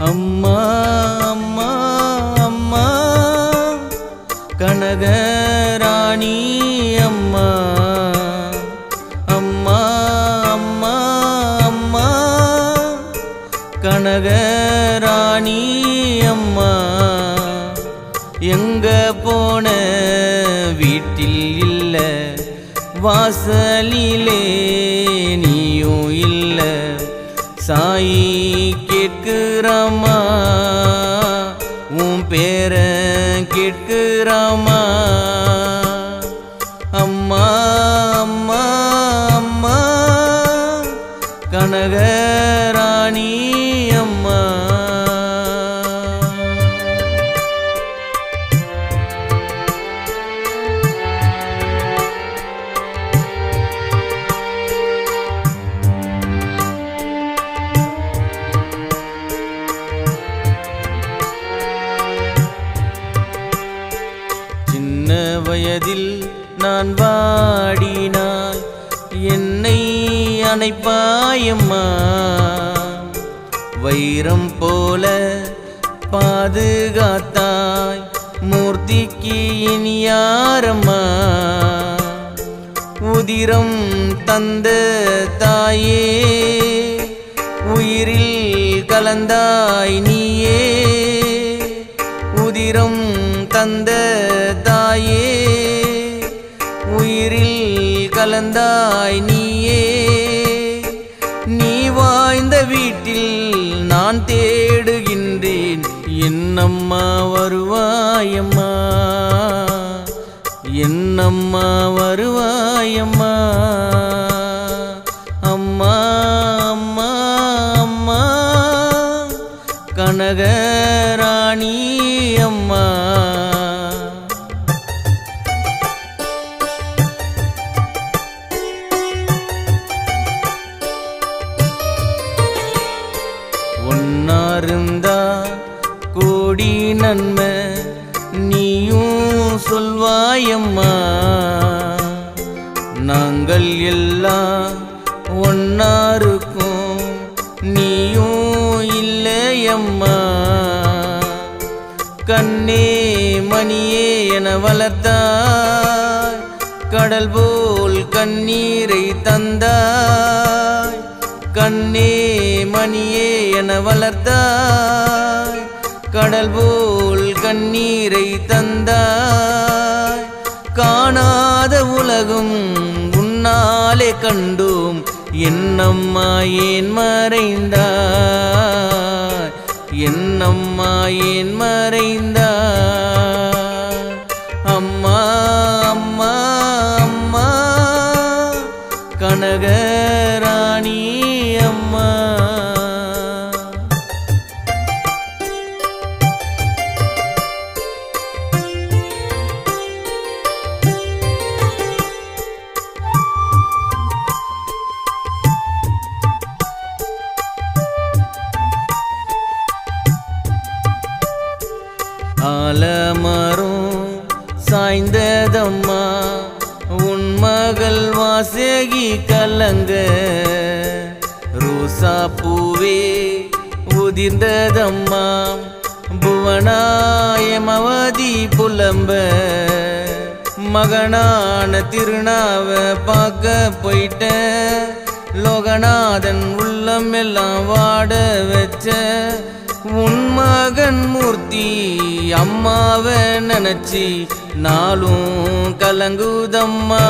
அம்மா அம்மா அம்மா கனகராணி அம்மா அம்மா அம்மா அம்மா கனகராணி அம்மா எங்க போன வீட்டில் இல்ல வாசலிலே நீயும் இல்ல சாயி கேட்குறாமா உன் பேர கேட்குறாமா அம்மா அம்மா அம்மா கனகராணி அம்மா சின்ன வயதில் நான் வாடினால் என்னை அணைப்பாயம்மா வைரம் போல பாதுகாத்தாய் மூர்த்திக்கு இனியாரம்மா உதிரம் தந்த தாயே உயிரில் கலந்தாய் நீயே உதிரம் தந்த தாயே உயிரில் கலந்தாய் நீயே நீ வாழ்ந்த வீட்டில் நான் தேடுகின்றேன் என்னம்மா வருவாயம்மா என்னம்மா வருவாயம்மா அம்மா அம்மா அம்மா கனகராணி அம்மா ஒன்னாருந்தா கோடி நன்மை நீயும் சொல்வாயம்மா நாங்கள் எல்லாம் ஒன்னாருக்கும் நீயும் இல்லையம்மா கண்ணே மணியே என வளர்த்தாய் கடல் போல் கண்ணீரை தந்தாய் கண்ணே மணியே என வளர்த்தாய் கடல் போல் கண்ணீரை தந்தாய் காணாத உலகும் உன்னாலே கண்டோம் என்னம்மா ஏன் மறைந்தாய் என்னம்மா ஏன் மறைந்தாய் அம்மா அம்மா அம்மா கனகராணி அம்மா ஆலமரம் சாய்ந்ததம்மா உன் மகள் வாசகி கலங்க ரோசா பூவே உதிர்ந்ததம்மா புவனாய மவதி புலம்ப மகனான திருநாவ பார்க்க போயிட்ட லோகநாதன் உள்ளம் எல்லாம் வாட வச்ச உன் மகன் மூர்த்தி அம்மாவை நினைச்சி நாளும் கலங்குதம்மா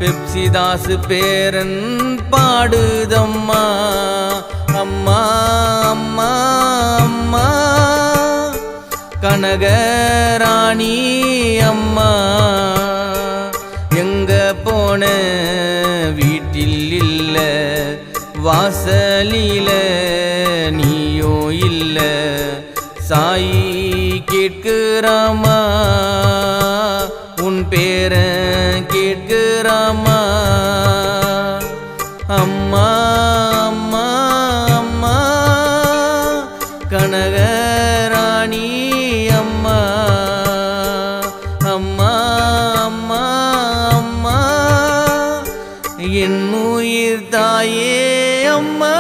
பெப்சிதாசு பேரன் பாடுதம்மா அம்மா அம்மா அம்மா கனகராணி அம்மா எங்க போன வீட்டில் இல்ல வாசலில நீயோ இல்ல சாயி கேட்குறாமா உன் பேர கேட்குறாமா அம்மா அம்மா அம்மா கனகராணி அம்மா அம்மா அம்மா அம்மா என் உயிர் தாயே அம்மா